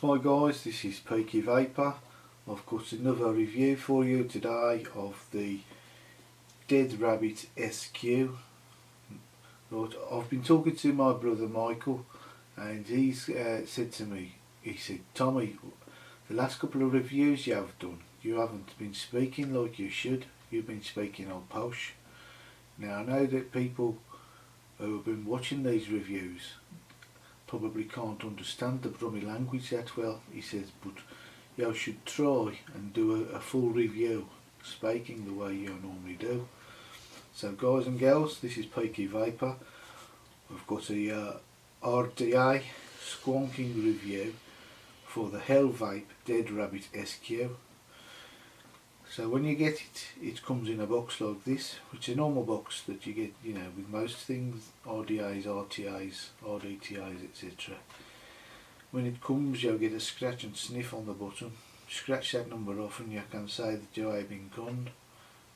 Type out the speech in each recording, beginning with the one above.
Hi guys, this is Peaky Vapor. I've got another review for you today of the Dead Rabbit SQ. Right, I've been talking to my brother Michael, and he's said to me, he said, Tommy, the last couple of reviews you have done, you haven't been speaking like you should. You've been speaking on posh. Now I know that people who have been watching these reviews probably can't understand the Brummy language that well, he says, but you should try and do a full review speaking the way you normally do. So guys and girls, this is Peaky Vapor. We've got a RDA squonking review for the Hellvape Dead Rabbit SQ. So when you get it, it comes in a box like this, which is a normal box that you get, you know, with most things, RDAs, RTAs, RDTAs, etc. When it comes, you'll get a scratch and sniff on the bottom. Scratch that number off and you can say that you have been conned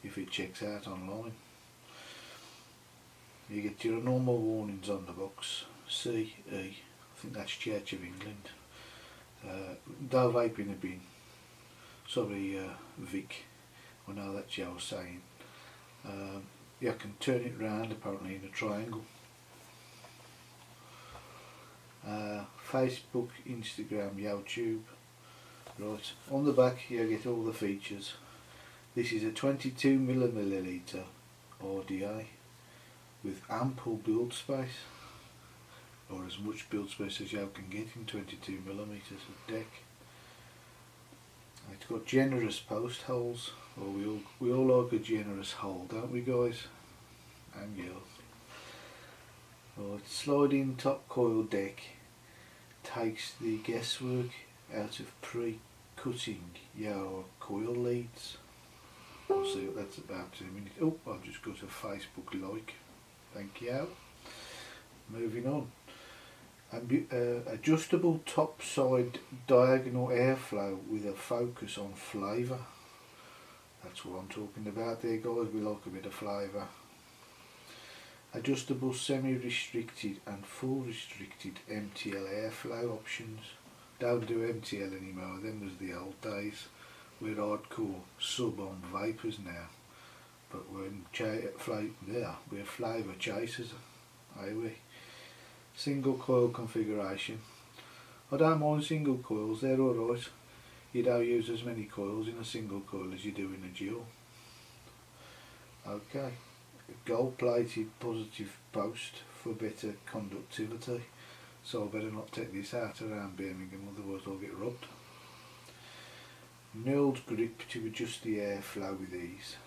if it checks out online. You get your normal warnings on the box, CE, I think that's Church of England. No vape in a bin. Sorry, Vic, I know that's you I was saying. You can turn it round apparently in a triangle. Facebook, Instagram, YouTube. Right, on the back you get all the features. This is a 22mm RDA with ample build space, or as much build space as you can get in 22mm of deck. It's got generous post holes. Well, we all like a generous hole, don't we guys? And girls. Right, sliding top coil deck takes the guesswork out of pre-cutting your coil leads. We'll see what that's about in a minute. Oh, I've just got a Facebook like. Thank you. Moving on. Adjustable top side diagonal airflow with a focus on flavour. That's what I'm talking about there guys, we like a bit of flavour. Adjustable semi-restricted and full restricted MTL airflow options. Don't do MTL anymore, them was the old days. We're hardcore sub-on vapors now. But we're flavour chasers, are we? Single coil configuration. I don't mind single coils, they're alright. You don't use as many coils in a single coil as you do in a dual. Okay, gold plated positive post for better conductivity. So I better not take this out around Birmingham, otherwise I'll get robbed. Knurled grip to adjust the airflow with ease.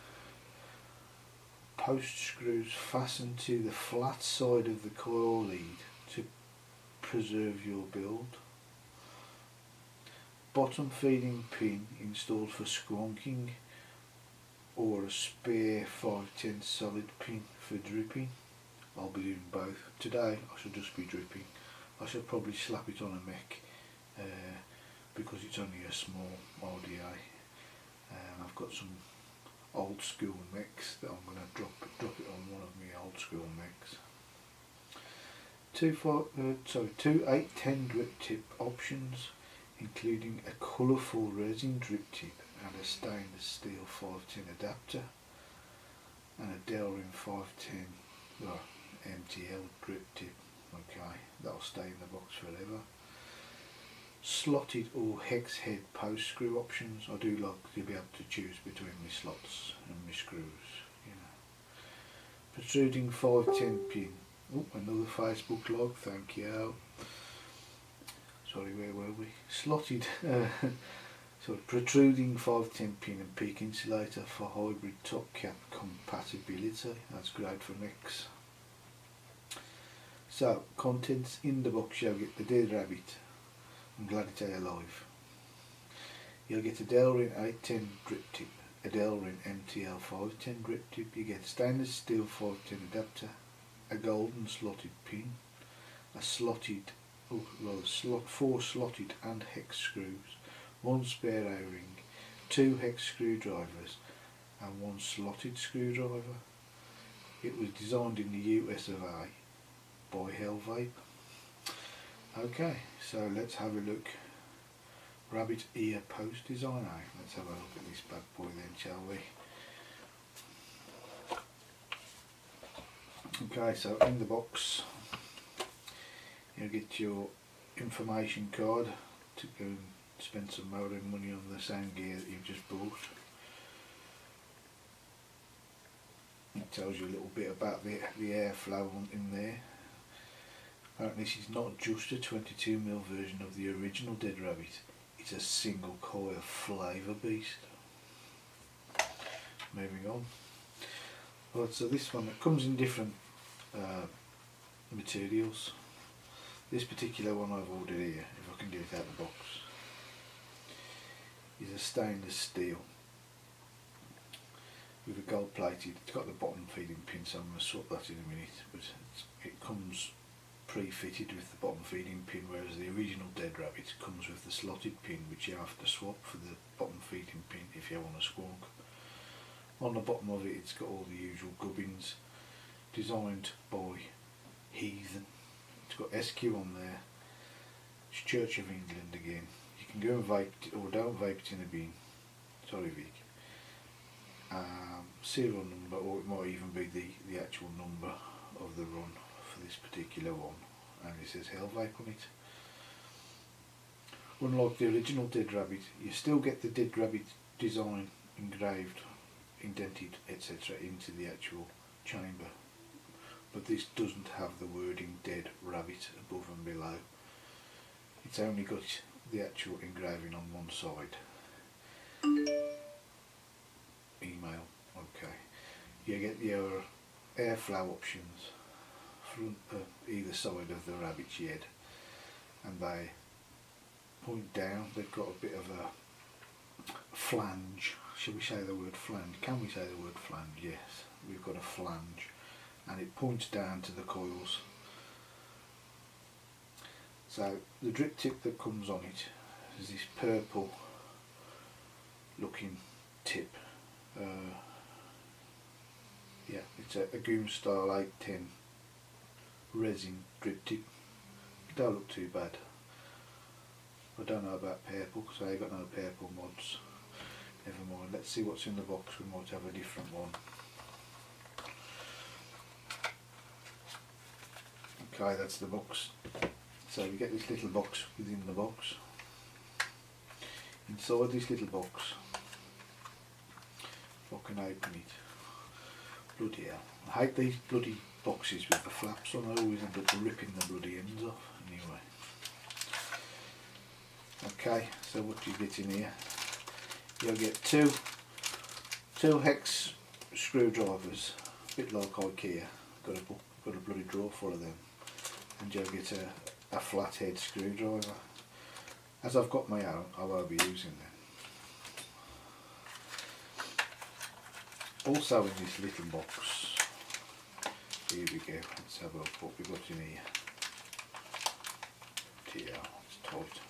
Post screws fastened to the flat side of the coil lead to preserve your build. Bottom feeding pin installed for squonking, or a spare 5/10 solid pin for dripping. I'll be doing both. Today I should just be dripping. I should probably slap it on a mech because it's only a small RDA. I've got some old school mechs that I'm going to drop it on one of my old school mechs. Two 810 drip tip options, including a colourful resin drip tip and a stainless steel 510 adapter, and a Delrin 510 MTL drip tip. Okay, that'll stay in the box forever. Slotted or hex head post screw options. I do like to be able to choose between my slots and my screws, you know. Protruding 510 pin. Oh, another Facebook log, thank you. Sorry, where were we? Slotted, protruding 510 pin and peak insulator for hardwood top cap compatibility. That's great for mechs. So, contents in the box, you'll get the Dead Rabbit. I'm glad it's alive. You'll get a Delrin 810 drip tip, a Delrin MTL 510 drip tip, you get a stainless steel 510 adapter, a golden slotted pin, a slotted, four slotted and hex screws, one spare O-ring, two hex screwdrivers and one slotted screwdriver. It was designed in the US of A by Hellvape. Okay, so let's have a look rabbit ear post design. Let's have a look at this bad boy then, shall we? Okay, so in the box you'll get your information card to go and spend some more money on the same gear that you've just bought. It tells you a little bit about the airflow in there. Apparently this is not just a 22mm version of the original Dead Rabbit, it's a single coil flavour beast. Moving on. Right, so this one, it comes in different materials. This particular one I've ordered here, if I can get it out of the box, is a stainless steel with a gold plated. It's got the bottom feeding pin, so I'm going to swap that in a minute, but it comes pre-fitted with the bottom feeding pin, whereas the original Dead Rabbit comes with the slotted pin, which you have to swap for the bottom feeding pin if you want to squonk. On the bottom of it, it's got all the usual gubbins, designed by Heathen. It's got SQ on there. It's Church of England again. You can go and vape it, or don't vape it in a bin. Sorry, Vic. Serial number, or it might even be the actual number of the run for this particular one, and it says Hellvape on it. Unlike the original Dead Rabbit, you still get the Dead Rabbit design engraved, indented, etc. into the actual chamber, but this doesn't have the wording Dead Rabbit above and below. It's only got the actual engraving on one side. Email, okay. You get your airflow options front either side of the rabbit's head, and they point down. They've got a bit of a flange. Shall we say the word flange? Can we say the word flange? Yes, we've got a flange, and it points down to the coils. So the drip tip that comes on it is this purple looking tip. Yeah, it's a Goomstar 810 resin drip tip. It don't look too bad. I don't know about purple because I ain't got no purple mods. Never mind, let's see what's in the box. We might have a different one. Okay, that's the box. So we get this little box within the box. Inside this little box, if I can open it. Bloody hell. I hate these bloody boxes with the flaps on. I always end up ripping the bloody ends off. Anyway. Okay, so what do you get in here? You'll get two hex screwdrivers, a bit like IKEA. Got a bloody drawer full of them. And you'll get a flathead screwdriver. As I've got my own, I won't be using them. Also in this little box, here we go, let's have a look what we've got in here. Yeah, it's tight.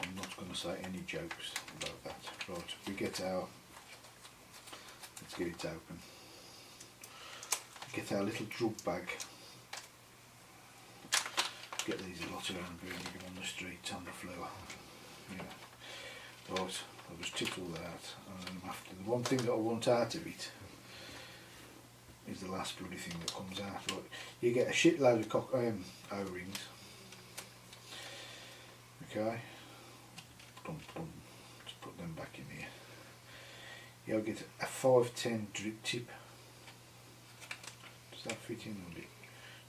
I'm not going to say any jokes about that. Right, we get our, let's get it open. Get our little drug bag. Get these a lot around Birmingham on the streets, on the floor. Yeah. Right, I'll just tickle that. After the one thing that I want out of it is the last bloody thing that comes out. Right, you get a shitload of O-rings. Okay. Just put them back in here. You'll get a 510 drip tip. Does that fit in?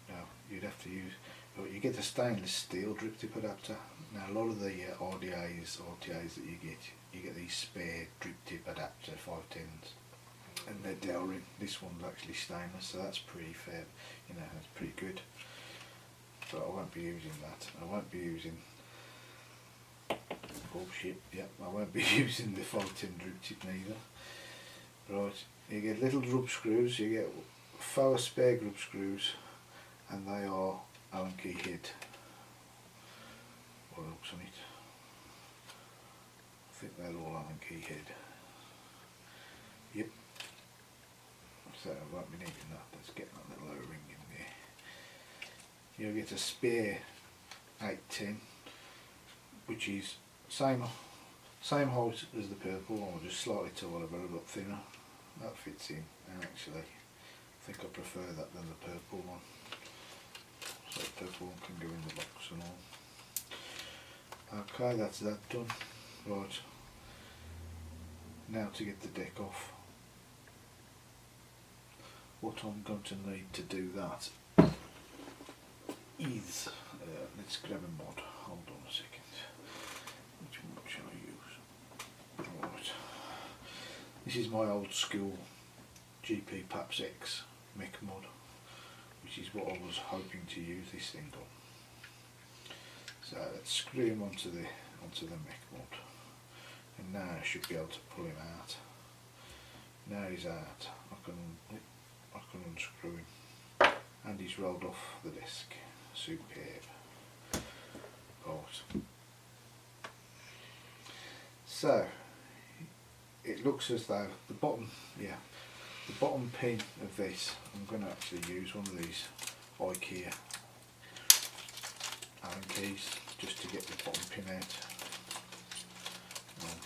No, you'd have to use. But you get a stainless steel drip tip adapter. Now a lot of the RDAs, RTAs that you get these spare drip tip adapter 510s, and they're Delrin. This one's actually stainless, so that's pretty fair. You know, that's pretty good. But I won't be using that. I won't be using. Bullshit. Yep, I won't be using the 510 drip tip neither. Right, you get little grub screws. You get 4 spare grub screws, and they are Allen key head. What else on it? I think they're all Allen key head. Yep. So I won't be needing that. Let's get that little O-ring in there. You'll get a spare 810 which is same height as the purple one, or just slightly taller but a lot thinner. That fits in, and actually I think I prefer that than the purple one. So the purple one can go in the box and all. Okay, that's that done. Right, now to get the deck off. What I'm going to need to do that is, let's grab a mod. Hold on a second. Which mod shall I use? Right. This is my old school GP Paps X mech mod, which is what I was hoping to use this thing on. So let's screw him onto the mech mod, and now I should be able to pull him out. Now he's out, I can unscrew him, and he's rolled off the desk. Superb. Right. So it looks as though the bottom pin of this, I'm going to actually use one of these IKEA Allen keys just to get the bottom pin out.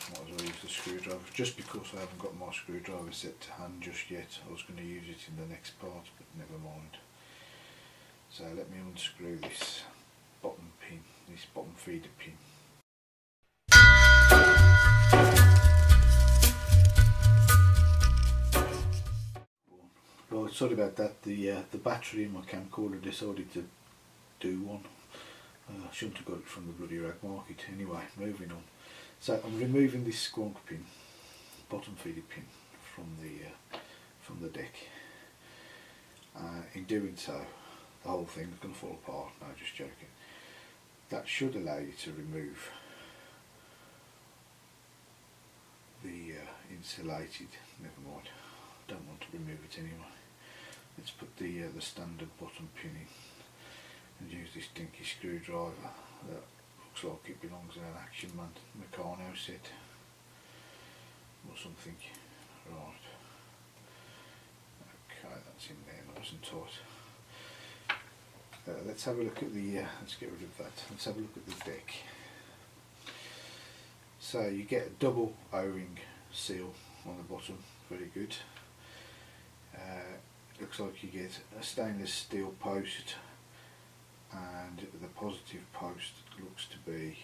Might as well use the screwdriver, just because I haven't got my screwdriver set to hand just yet. I was going to use it in the next part, but never mind. So let me unscrew this bottom pin, this bottom feeder pin. Right, sorry about that. The battery in my camcorder decided to do one. I shouldn't have got it from the bloody rag market. Anyway, moving on. So I'm removing this squonk pin, bottom feeder pin, from the deck. In doing so, the whole thing is going to fall apart. No, just joking. That should allow you to remove the insulated. Never mind. Don't want to remove it anyway. Let's put the standard bottom pin in and use this dinky screwdriver that looks like it belongs in an Action Man Meccano set or something. Right. Okay, that's in there nice and tight. Let's have a look at the, let's get rid of that. Let's have a look at the deck. So you get a double O-ring seal on the bottom, very good. Looks like you get a stainless steel post, and the positive post looks to be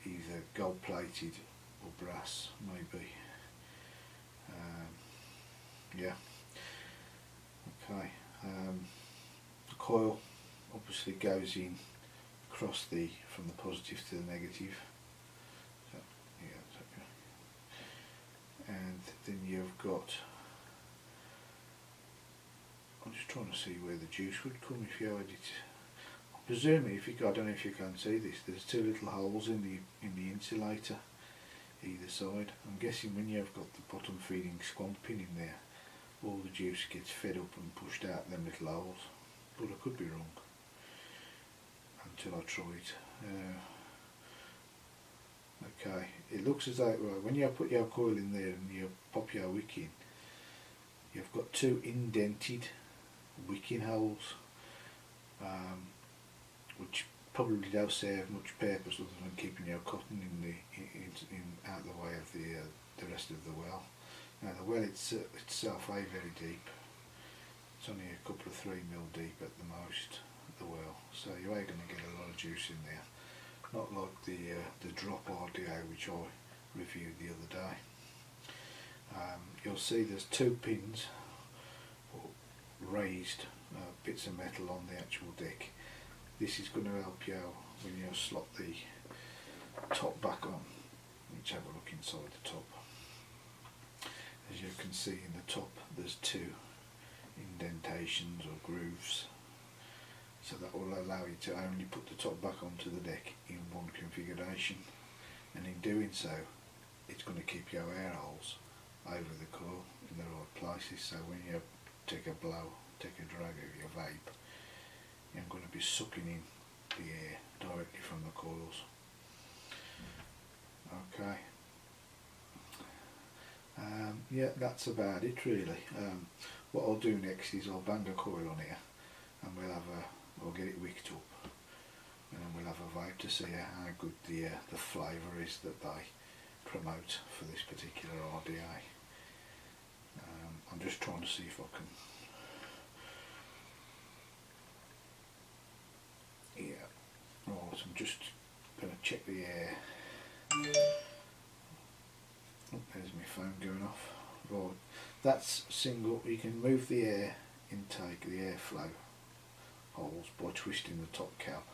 either gold plated or brass, maybe. Yeah. Okay. The coil obviously goes in across from the positive to the negative. So, yeah, that's okay. And then you've got, I'm just trying to see where the juice would come if you had it. Presumably, I don't know if you can see this, there's two little holes in the insulator either side. I'm guessing when you've got the bottom feeding squonk pin in there, all the juice gets fed up and pushed out them little holes. But I could be wrong until I try it. Okay, it looks as though, right, when you put your coil in there and you pop your wick in, you've got two indented wicking holes, which probably don't serve much purpose other than keeping your cotton out of the way of the rest of the well. Now the well itself ain't very deep. It's only a couple of 3 mil deep at the most, the well, so you ain't going to get a lot of juice in there. Not like the drop RDA which I reviewed the other day. You'll see there's two pins, or raised bits of metal on the actual deck. This is going to help you when you slot the top back on. Let's have a look inside the top. As you can see in the top, there's two indentations or grooves, so that will allow you to only put the top back onto the deck in one configuration, and in doing so it's going to keep your air holes over the coil in the right places, so when you take a drag of your vape, you're going to be sucking in the air directly from the coils. Okay. Yeah, that's about it really. What I'll do next is I'll bang a coil on here, and we'll get it wicked up, and then we'll have a vape to see how good the flavour is that they promote for this particular RDA. I'm just trying to see if I can. Yeah, right, I'm just going to check the air. Oh, there's my phone going off. Right, that's single. You can move the air intake, the airflow holes by twisting the top cap.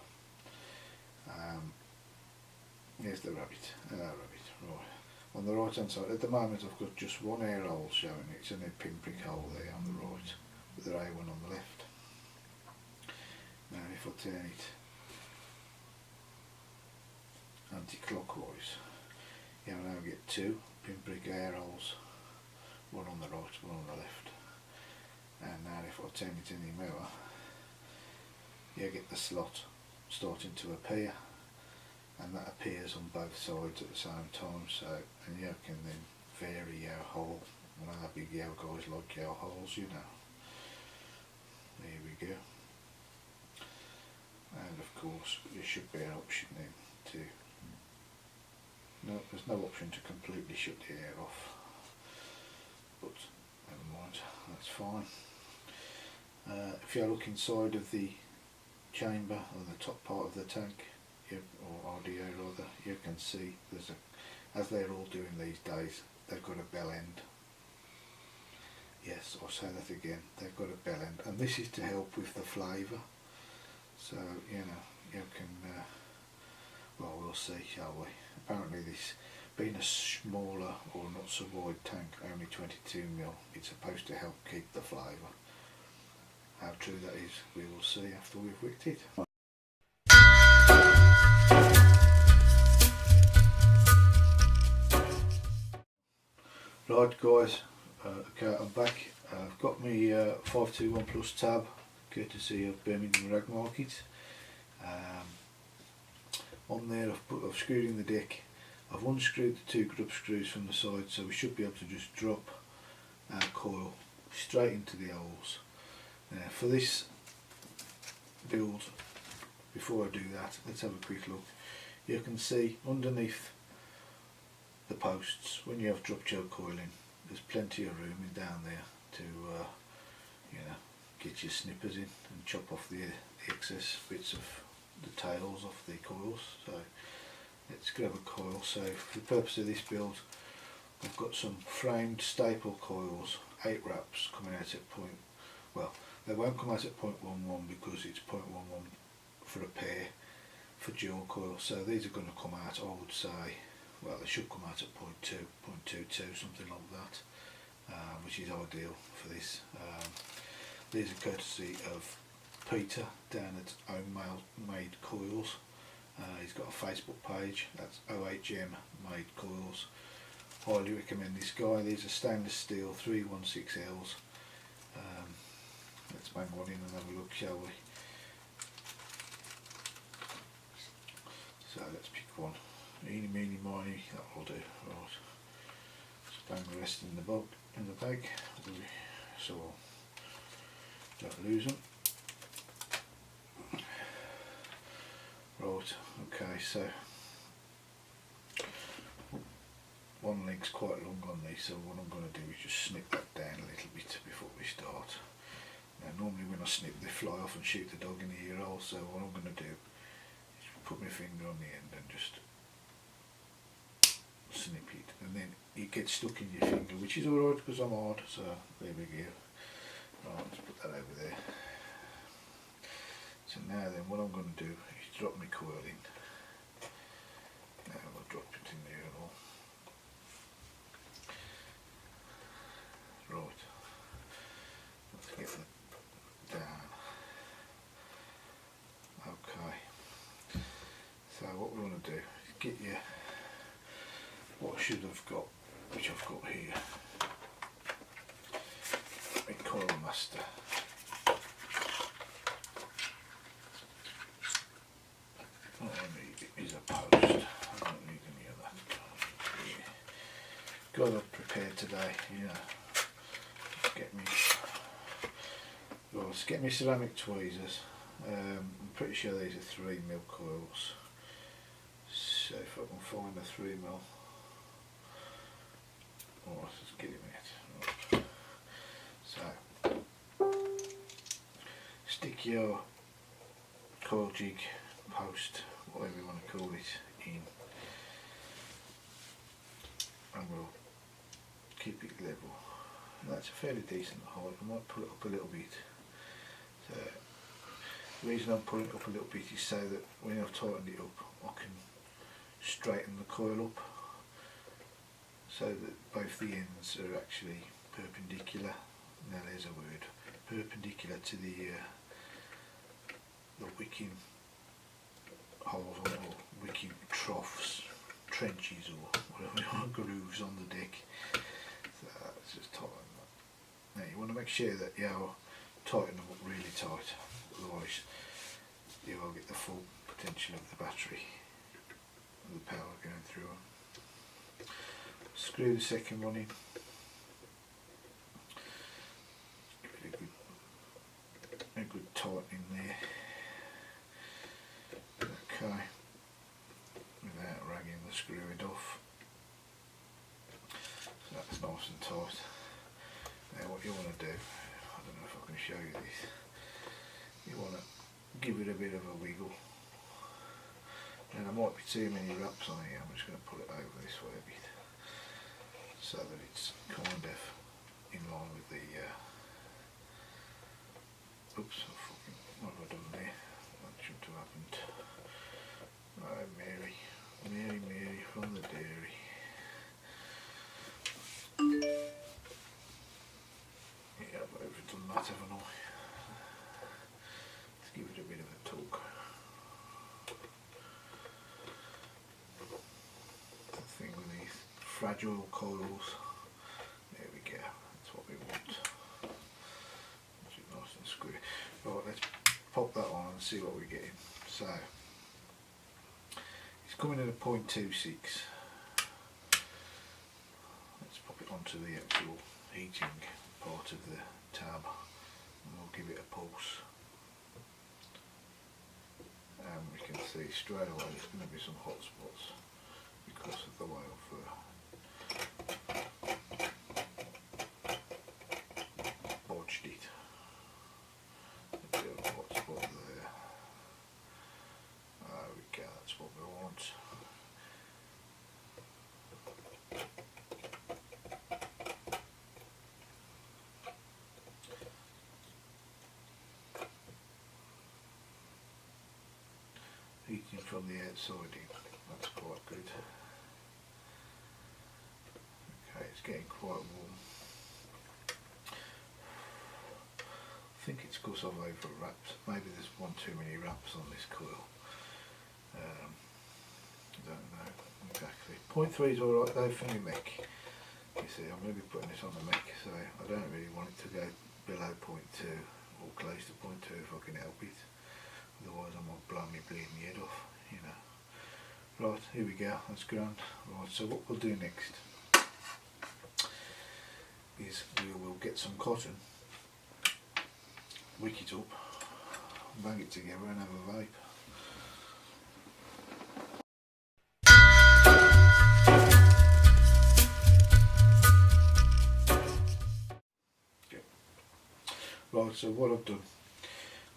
Here's the rabbit. Right. On the right hand side, at the moment I've got just one air hole showing. It's a pinprick hole there on the right, with the A one on the left. Now if I turn it anti-clockwise, you now get two pinprick air holes, one on the right, one on the left. And now if I turn it in the mirror, you get the slot starting to appear, and that appears on both sides at the same time, so, and you can then vary your hole. I know how big your guys like your holes, you know. There we go. And of course there should be an option then to, no, there's no option to completely shut the air off, but never mind, that's fine. If you look inside of the chamber on the top part of the tank, or RDA rather, you can see there's a, as they're all doing these days, they've got a bell end. Yes, I'll say that again, they've got a bell end, and this is to help with the flavour. So, you know, you can, well, we'll see, shall we. Apparently this, being a smaller or not so wide tank, only 22mm, it's supposed to help keep the flavour. How true that is, we will see after we've wicked it. Right guys, okay, I'm back. I've got my 521 Plus tab, courtesy of Birmingham Rag Market. On there I've screwed in the deck. I've unscrewed the two grub screws from the side, so we should be able to just drop our coil straight into the holes. Now for this build, before I do that, let's have a quick look. You can see underneath the posts, when you have drop choke coiling, there's plenty of room in down there to you know, get your snippers in and chop off the excess bits of the tails off the coils. So let's grab a coil. So for the purpose of this build, I've got some framed staple coils, 8 wraps coming out at point, well, they won't come out at 0.11 because it's 0.11 for a pair for dual coil. So these are going to come out, I would say, well, they should come out at 0.2, 0.22, something like that, which is ideal for this. These are courtesy of Peter down at Homemade Coils. He's got a Facebook page, that's OHM Made Coils. Highly recommend this guy. These are stainless steel 316Ls. Let's bang one in and have a look, shall we? So let's pick one. Eeny, meeny, miny, that will do. Right. Just bang the rest in the bag, so don't lose them. Right, okay, so one leg's quite long on these, so what I'm going to do is just snip that down a little bit before we start. Now normally when I snip they fly off and shoot the dog in the ear hole, so what I'm going to do is put my finger on the end and just snip it, and then it gets stuck in your finger, which is alright because I'm hard, so there we go. Right, let's put that over there. So now then what I'm going to do is drop my coil in. Now I'll drop it in there and all. Right, let's get that down. Okay, so what we want to do is get your, what I should have got, which I've got here, my coil master. What I need is a post. I don't need any of that. Got it prepared today, you know. Let's get me ceramic tweezers, I'm pretty sure these are 3mm coils, so if I can find a 3mm, oh, let's just get him out. Right. So stick your coil jig, post, whatever you want to call it, in, and we'll keep it level. That's a fairly decent height. I might pull it up a little bit. So the reason I'm pulling it up a little bit is so that when I've tightened it up, I can straighten the coil up so that both the ends are actually perpendicular. Now there's a word, perpendicular to the wicking holes or wicking troughs, trenches, or whatever you want, grooves on the deck. So let's just tighten that. Now you want to make sure that you tighten them up really tight, otherwise you won't get the full potential of the battery and the power going through them. Screw the second one in. Give it a good tightening there. Okay, without ragging the screw head off. So that's nice and tight. Now what you want to do, I don't know if I can show you this, you want to give it a bit of a wiggle. Now there might be too many wraps on here, I'm just going to pull it over this way a bit so that it's kind of in line with the oops, what have I done there? That shouldn't have happened. Right, Mary from the dairy. Yeah, I've overdone that, haven't I? Let's give it a bit of a tug. The thing with these fragile coils. There we go, that's what we want. That's it, nice and square. Right, let's pop that on and see what we're getting. So, it's coming at a 0.26. Let's pop it onto the actual heating part of the tab and we'll give it a pulse. And we can see straight away there's going to be some hot spots because of the way I've bodged it. A bit of a hot spot there. There we go, that's what we want. Heating from the outside in, that's quite good. Okay, it's getting quite warm. I think it's because I've over wrapped. Maybe there's one too many wraps on this coil. I don't know exactly. 0.3 is alright though for my mech. You see, I'm going to be putting this on the mech, so I don't really want it to go below 0.2 or close to 0.2 if I can help it. Otherwise I might blow me bleeding head off, you know. Right, here we go, that's grand. Right, so what we'll do next is we will get some cotton, wick it up, bang it together and have a vape. Okay. Right, so what I've done,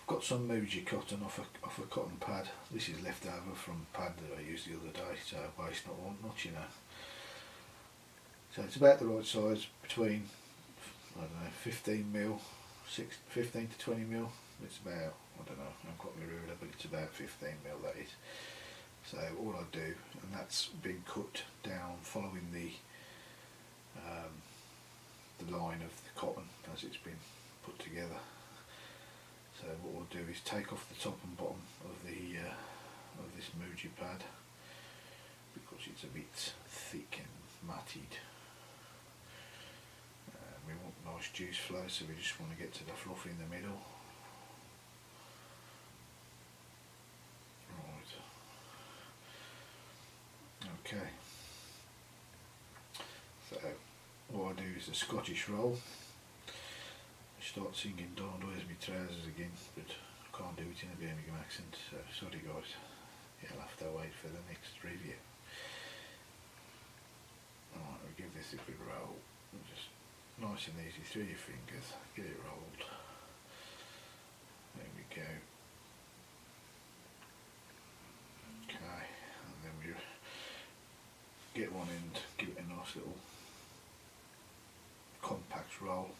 got some Muji cotton off a cotton pad. This is left over from a pad that I used the other day, so waste not want much, you know. So it's about the right size, between, I don't know, 15mm, 15 to 20mm. It's about, I don't know, I haven't got my ruler, but it's about 15mm that is. So all I do, and that's been cut down following the line of the cotton as it's been put together. So what we'll do is take off the top and bottom of the of this Muji pad because it's a bit thick and matted. We want nice juice flow, so we just want to get to the fluff in the middle. Right. Okay. So what I do is a Scottish roll. Start singing "Don't Wears Me Trousers" again, but I can't do it in a Birmingham accent, so sorry guys, you'll have to wait for the next review. Alright, we'll give this a good roll, just nice and easy through your fingers, get it rolled. There we go. Okay, and then we get one end, give it a nice little compact roll,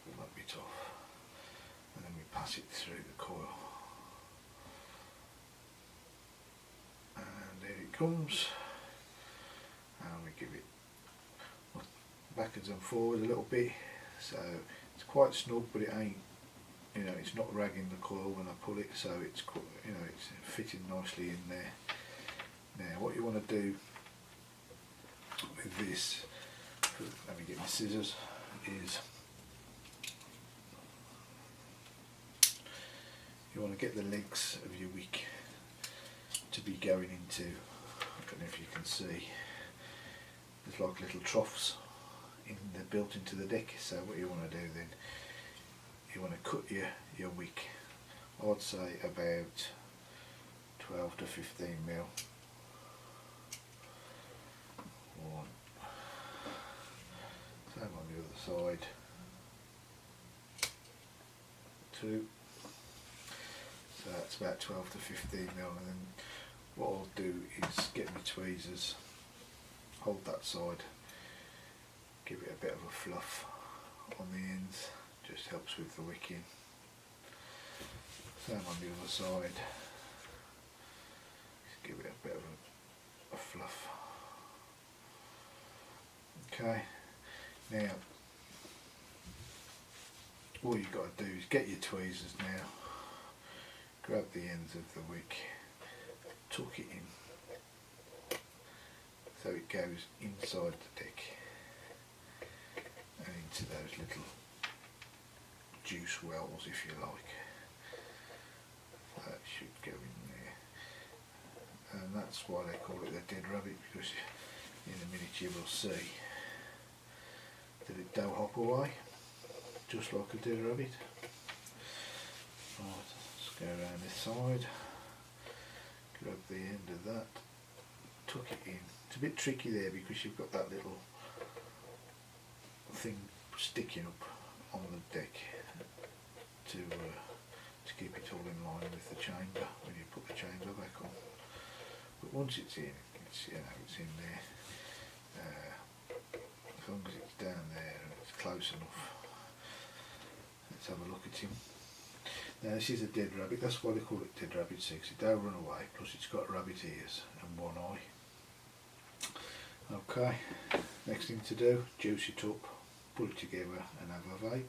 pull that bit off, and then we pass it through the coil. And there it comes, and we give it backwards and forward a little bit, so it's quite snug, but it ain't, you know, it's not ragging the coil when I pull it, so it's, you know, it's fitting nicely in there. Now what you want to do with this, let me get my scissors, is you want to get the legs of your wick to be going into, I don't know if you can see, there's like little troughs built into the deck. So what you want to do then, you want to cut your wick, I'd say about 12 to 15 mil. One. Same on the other side. Two. So that's about 12 to 15 mil, and then what I'll do is get my tweezers, hold that side, give it a bit of a fluff on the ends, just helps with the wicking. Same on the other side, just give it a bit of a fluff. Okay, now all you've got to do is get your tweezers now, grab the ends of the wick, tuck it in so it goes inside the deck and into those little juice wells, if you like. That should go in there, and that's why they call it the dead rabbit, because in a minute you will see that it don't hop away just like a dead rabbit. Right, let's go around this side, grab the end of that, tuck it in. It's a bit tricky there because you've got that little thing sticking up on the deck to keep it all in line with the chamber when you put the chamber back on. But once it's in, it's, you know, it's in there. As long as it's down there and it's close enough. Let's have a look at him. Now this is a dead rabbit, that's why they call it dead rabbit, because it don't run away, plus it's got rabbit ears and one eye. Okay, next thing to do, juice it up, put it together and have a vape.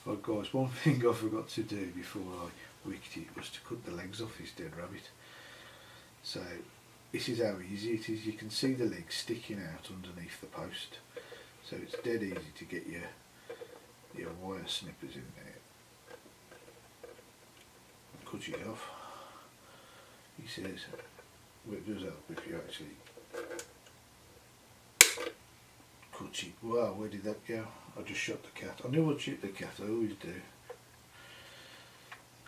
Right guys, one thing I forgot to do before I wicked it was to cut the legs off this dead rabbit. So this is how easy it is. You can see the legs sticking out underneath the post, so it's dead easy to get your wire snippers in there. Cut it off. He says, well, it does help if you actually cut it. Wow, where did that go? I just shot the cat. I knew I'd shoot the cat, I always do.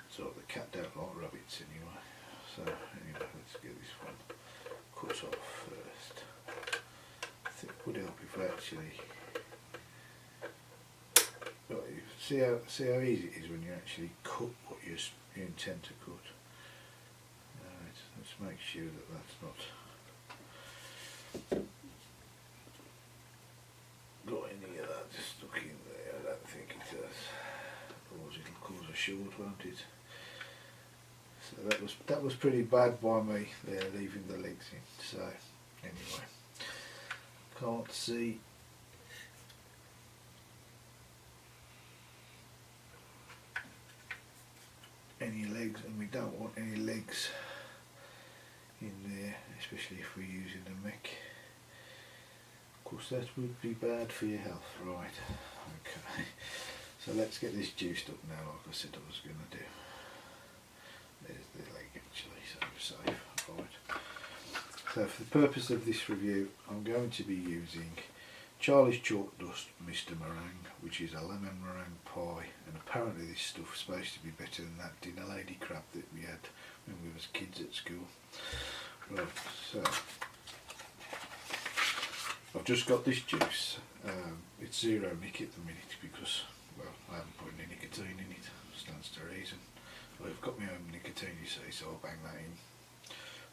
So the cat don't like rabbits anyway. So anyway, let's get this one cut off first. I think it would help if I actually, see how easy it is when you actually cut what you intend to cut. Right, let's make sure that that's not got any of that stuck in there. I don't think it does, otherwise it'll cause a short, won't it? So that was pretty bad by me there, leaving the legs in. So anyway, can't see any legs, and we don't want any legs in there, especially if we're using a mech. Of course that would be bad for your health. Right, okay, so let's get this juiced up now, like I said I was going to do. There's the leg actually, so we're safe. Right, So for the purpose of this review, I'm going to be using Charlie's Chalk Dust Mr. Meringue, which is a lemon meringue pie, and apparently this stuff's supposed to be better than that dinner lady crap that we had when we was kids at school. Right, so I've just got this juice. It's zero nic at the minute because, well, I haven't put any nicotine in it, stands to reason. I've got my own nicotine, you see, so I'll bang that in.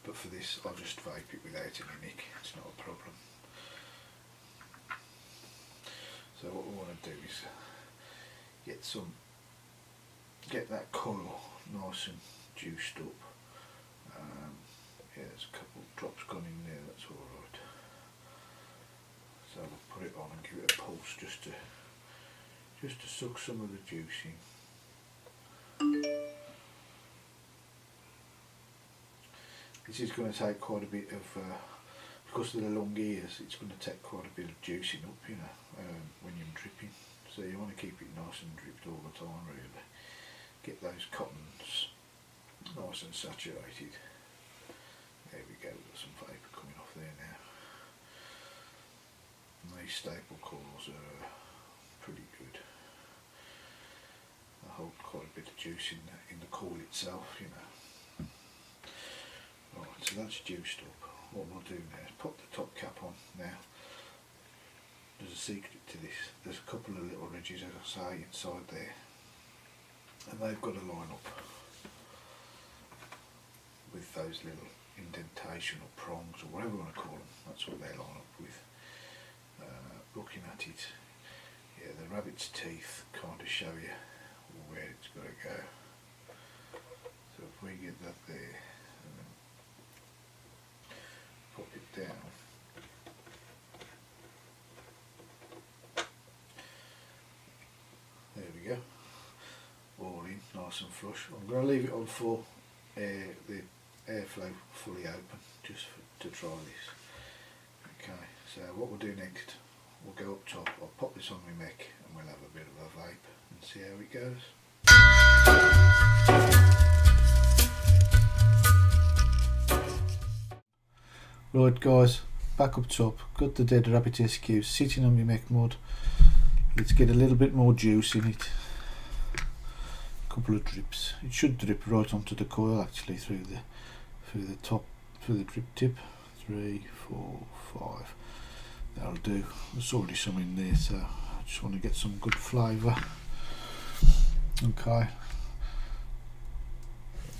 But for this, I'll just vape it without any nic, it's not a problem. So what we want to do is get that coil nice and juiced up. Yeah, there's a couple of drops gone in there, that's alright. So we'll put it on and give it a pulse just to suck some of the juice in. This is going to take quite a bit of, because of the long ears, it's going to take quite a bit of juicing up, you know, when you're dripping. So you want to keep it nice and dripped all the time, really. Get those cottons nice and saturated. There we go, we've got some vapour coming off there now. And these staple coils are pretty good. They hold quite a bit of juice in the coil itself, you know. Right, so that's juiced up. What we'll do now is pop the top cap on now. There's a secret to this. There's a couple of little ridges, as I say, inside there. And they've got to line up with those little indentation or prongs or whatever you want to call them. That's what they line up with. Looking at it, yeah, the rabbit's teeth kind of show you where it's got to go. So if we get that there and then pop it down, there we go, all in nice and flush. I'm going to leave it on for the airflow fully open just to try this. Okay, so what we'll do next, we'll go up top, I'll pop this on my mech and we'll have a bit of a vape and see how it goes. Right guys, back up top, got the Dead Rabbit SQ sitting on my mech mod. Let's get a little bit more juice in it. A couple of drips. It should drip right onto the coil actually through the top, through the drip tip. 3, 4, 5. That'll do. There's already some in there, so I just want to get some good flavour. Okay.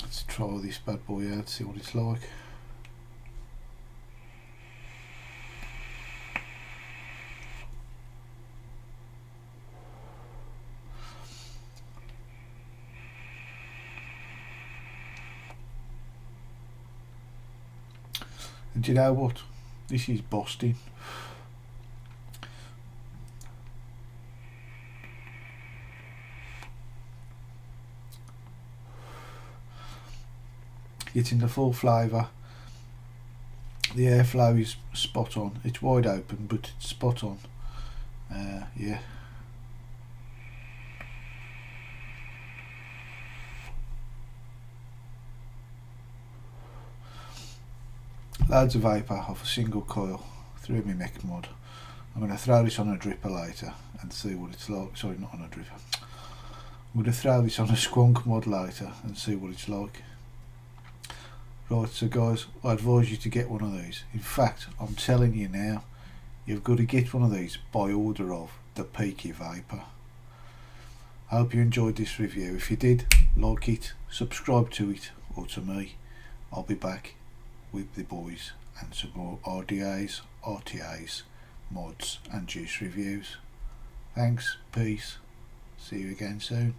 Let's try this bad boy out, see what it's like. And do you know what? This is busting. Getting the full flavour. The airflow is spot on. It's wide open, but it's spot on. Yeah. Loads of vapour off a single coil through my mech mod. I'm going to throw this on a dripper later and see what it's like. Sorry, not on a dripper. I'm going to throw this on a squonk mod later and see what it's like. Right, so guys, I advise you to get one of these. In fact, I'm telling you now, you've got to get one of these by order of the Peaky Vapour. I hope you enjoyed this review. If you did, like it, subscribe to it or to me. I'll be back with the boys and some more RDAs, RTAs, mods and juice reviews. Thanks, peace, see you again soon.